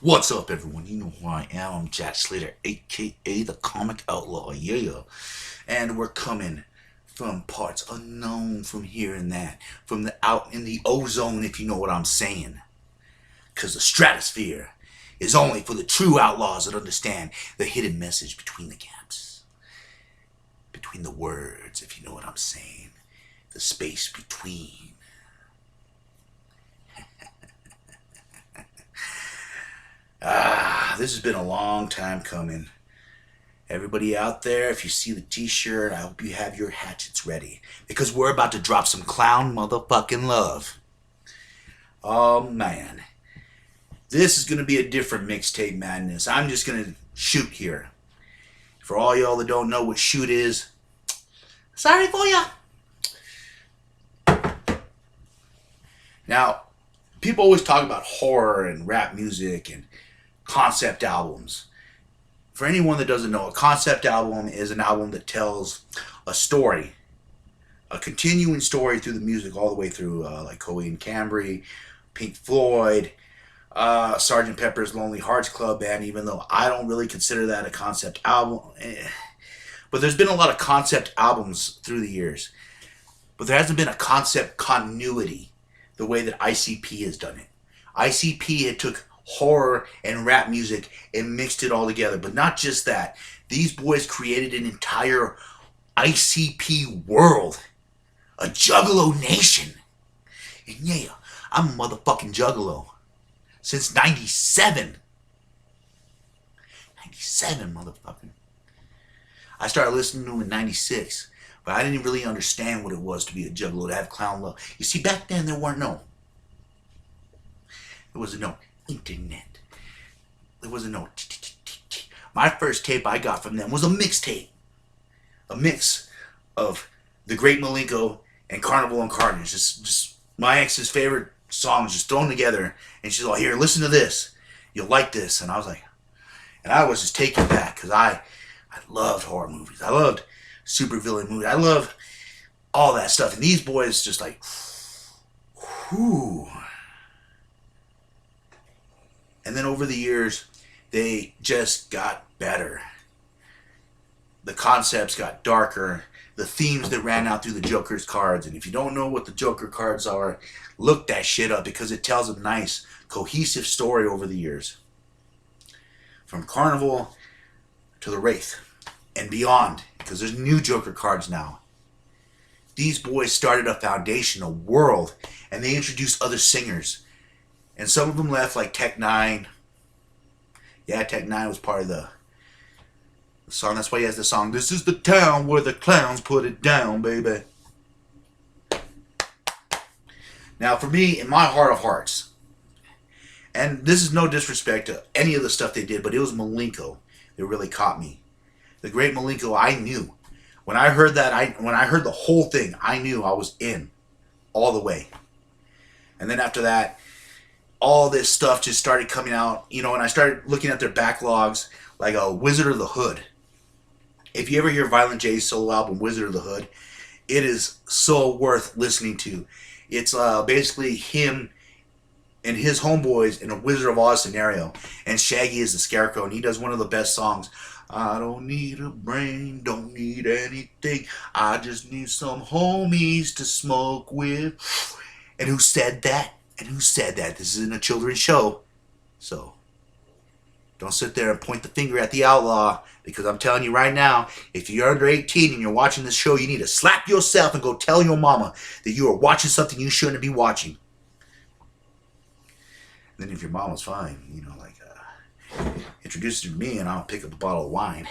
What's up, everyone? You know who I am. I'm Jack Slater, aka the Comic Outlaw. Yeah. And we're coming from parts unknown from here and that. From the out in the ozone, if you know what I'm saying. Because the stratosphere is only for the true outlaws that understand the hidden message between the gaps. Between the words, if you know what I'm saying. The space between. This has been a long time coming. Everybody out there, if you see the t-shirt, I hope you have your hatchets ready. Because we're about to drop some clown motherfucking love. Oh man. This is going to be a different mixtape madness. I'm just going to shoot here. For all y'all that don't know what shoot is, sorry for ya. Now, people always talk about horror and rap music and concept albums. For anyone that doesn't know, a concept album is an album that tells a story, a continuing story through the music all the way through, like Coheed and Cambria, Pink Floyd, Sgt. Pepper's Lonely Hearts Club Band, even though I don't really consider that a concept album. But there's been a lot of concept albums through the years. But there hasn't been a concept continuity the way that ICP has done it. ICP had took horror and rap music and mixed it all together. But not just that. These boys created an entire ICP world. A Juggalo nation. And yeah, I'm a motherfucking Juggalo. Since 97. 97, motherfucker. I started listening to him in 96. But I didn't really understand what it was to be a Juggalo, to have clown love. You see, back then there was no internet. There wasn't no My first tape I got from them was a mixtape. A mix of The Great Malenko and Carnival and Carnage. Just my ex's favorite songs just thrown together. And she's like, here, listen to this. You'll like this. And I was like, and I was just taken back because I loved horror movies. I loved supervillain movies. I love all that stuff. And these boys just like, whew. And then over the years, they just got better. The concepts got darker. The themes that ran out through the Joker's cards. And if you don't know what the Joker cards are, look that shit up because it tells a nice, cohesive story over the years. From Carnival to the Wraith and beyond, because there's new Joker cards now. These boys started a foundation, a world, and they introduced other singers. And some of them left, like Tech Nine. Yeah, Tech Nine was part of the song. That's why he has the song, "This is the town where the clowns put it down, baby." Now, for me, in my heart of hearts, and this is no disrespect to any of the stuff they did, but it was Malenko that really caught me. The Great Malenko, I knew. When I heard that, when I heard the whole thing, I knew I was in all the way. And then after that, all this stuff just started coming out, and I started looking at their backlogs, like a Wizard of the Hood. If you ever hear Violent J's solo album, Wizard of the Hood, it is so worth listening to. It's basically him and his homeboys in a Wizard of Oz scenario. And Shaggy is the Scarecrow, and he does one of the best songs. I don't need a brain, don't need anything. I just need some homies to smoke with. And who said that? And who said that? This isn't a children's show. So, don't sit there and point the finger at the outlaw. Because I'm telling you right now, if you're under 18 and you're watching this show, you need to slap yourself and go tell your mama that you are watching something you shouldn't be watching. And then if your mama's fine, introduce her to me and I'll pick up a bottle of wine.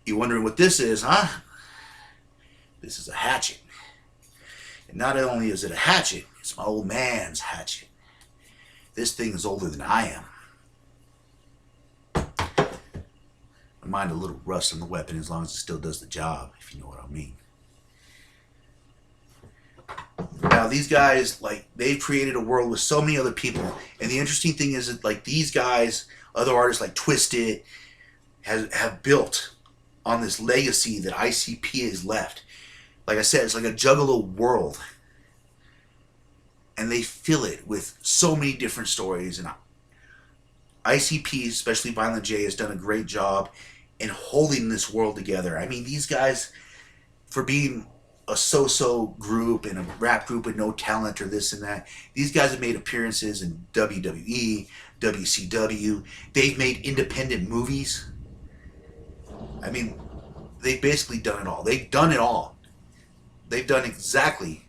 You wondering what this is, huh? This is a hatchet. And not only is it a hatchet, it's my old man's hatchet. This thing is older than I am. I mind a little rust on the weapon as long as it still does the job, if you know what I mean. Now, these guys, they've created a world with so many other people. And the interesting thing is that, these guys, other artists like Twisted, have built on this legacy that ICP has left. Like I said, it's like a Juggalo world. And they fill it with so many different stories. And ICP, especially Violent J, has done a great job in holding this world together. I mean, these guys, for being a so-so group and a rap group with no talent or this and that, these guys have made appearances in WWE, WCW. They've made independent movies. I mean, they've basically done it all. They've done it all. They've done exactly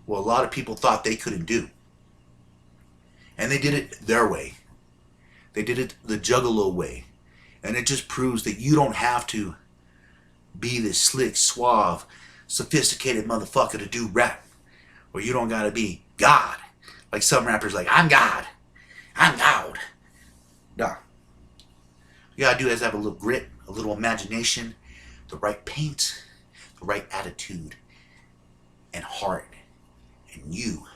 what a lot of people thought they couldn't do. And they did it their way. They did it the Juggalo way. And it just proves that you don't have to be this slick, suave, sophisticated motherfucker to do rap. Or you don't gotta be God. Like some rappers like, I'm God. I'm God. Nah. You gotta do is have a little grit, a little imagination, the right paint, the right attitude, and heart. And you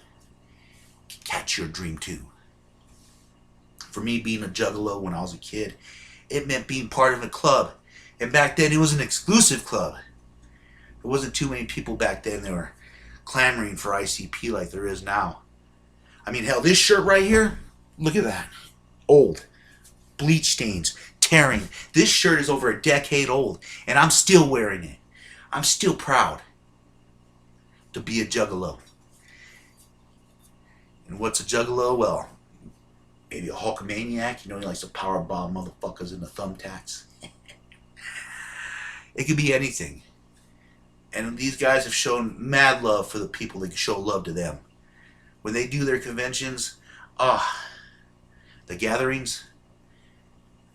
can catch your dream too. For me, being a juggalo when I was a kid, it meant being part of a club. And back then, it was an exclusive club. There wasn't too many people back then that were clamoring for ICP like there is now. I mean, hell, this shirt right here, look at that. Old. Bleach stains. Tearing. This shirt is over a decade old, and I'm still wearing it. I'm still proud to be a juggalo. And what's a juggalo? Well, maybe a Hulkamaniac. You know, he likes to powerbomb motherfuckers in the thumbtacks. It could be anything. And these guys have shown mad love for the people that show love to them. When they do their conventions, the gatherings,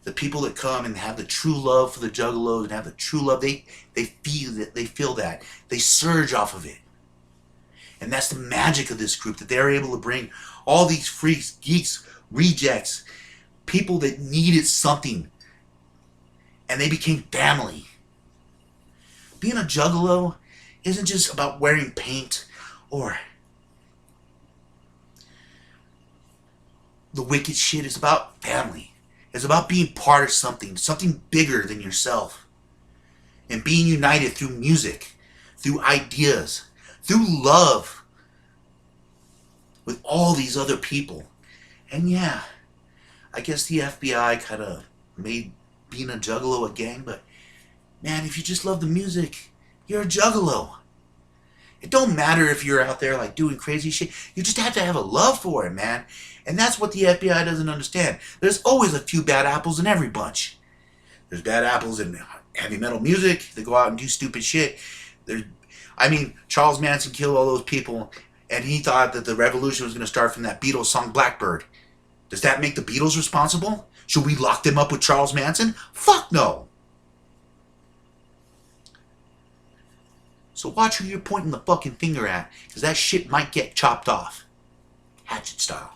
the people that come and have the true love for the juggalos and have the true love, they feel that. They surge off of it. And that's the magic of this group, that they're able to bring all these freaks, geeks, rejects, people that needed something, and they became family. Being a juggalo isn't just about wearing paint or the wicked shit. It's about family. It's about being part of something bigger than yourself, and being united through music, through ideas, through love with all these other people. And yeah, I guess the FBI kind of made being a juggalo a gang, but man, if you just love the music, you're a juggalo. It don't matter if you're out there like doing crazy shit. You just have to have a love for it, man. And that's what the FBI doesn't understand. There's always a few bad apples in every bunch. There's bad apples in heavy metal music. They go out and do stupid shit. Charles Manson killed all those people, and he thought that the revolution was going to start from that Beatles song Blackbird. Does that make the Beatles responsible? Should we lock them up with Charles Manson? Fuck no. So watch who you're pointing the fucking finger at, because that shit might get chopped off. Hatchet style.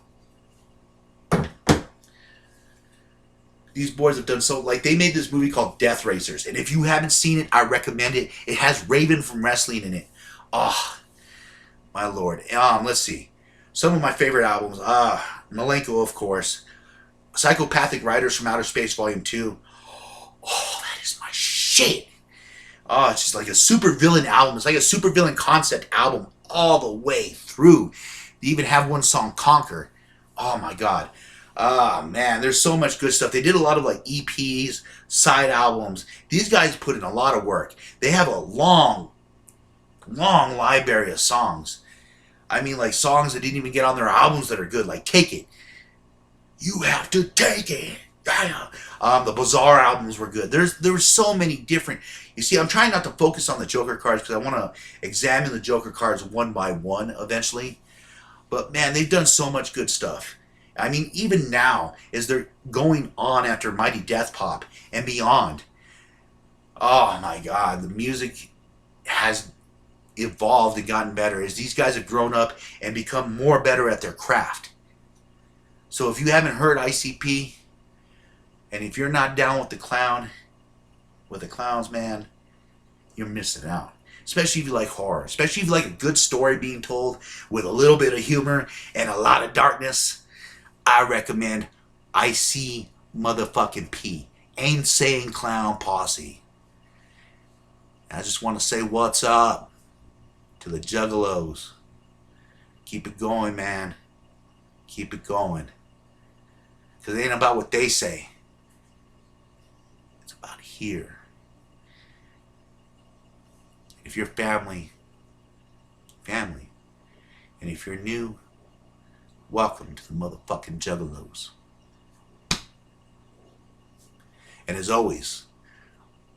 These boys have done so, like, they made this movie called Death Racers, and if you haven't seen it, I recommend it. It has Raven from wrestling in it. Oh, my lord. Let's see. Some of my favorite albums. Malenko, of course. Psychopathic Riders from Outer Space Volume 2. Oh, that is my shit. Oh, it's just like a supervillain album. It's like a supervillain concept album all the way through. They even have one song, Conquer. Oh my god. Man, there's so much good stuff. They did a lot of like EPs, side albums. These guys put in a lot of work. They have a long library of songs. I mean, like songs that didn't even get on their albums that are good, like Take It. You have to take it. Yeah. The Bizarre albums were good. There were so many different. You see, I'm trying not to focus on the Joker cards because I want to examine the Joker cards one by one eventually. But man, they've done so much good stuff. I mean, even now, as they're going on after Mighty Death Pop and beyond, oh my god, the music has evolved and gotten better as these guys have grown up and become more better at their craft. So if you haven't heard ICP, and if you're not down with the clowns, man, you're missing out. Especially if you like horror. Especially if you like a good story being told with a little bit of humor and a lot of darkness. I recommend IC motherfucking P. Insane Clown Posse. I just want to say what's up to the Juggalos. Keep it going, man. Keep it going. Because it ain't about what they say. It's about here. If you're family, family. And if you're new, welcome to the motherfucking Juggalos. And as always,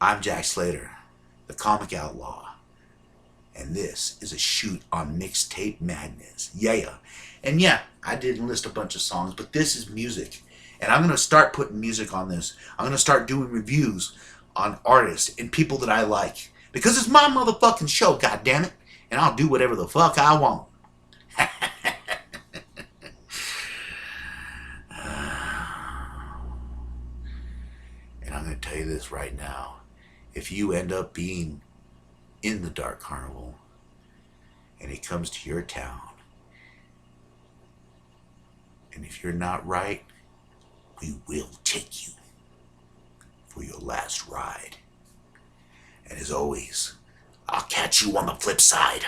I'm Jack Slater, the comic outlaw. And this is a shoot on Mixtape Madness. Yeah. And yeah, I did list a bunch of songs, but this is music. And I'm going to start putting music on this. I'm going to start doing reviews on artists and people that I like. Because it's my motherfucking show, goddammit. And I'll do whatever the fuck I want. And I'm going to tell you this right now. If you end up being in the Dark Carnival and it comes to your town, and if you're not right, we will take you for your last ride. And as always, I'll catch you on the flip side.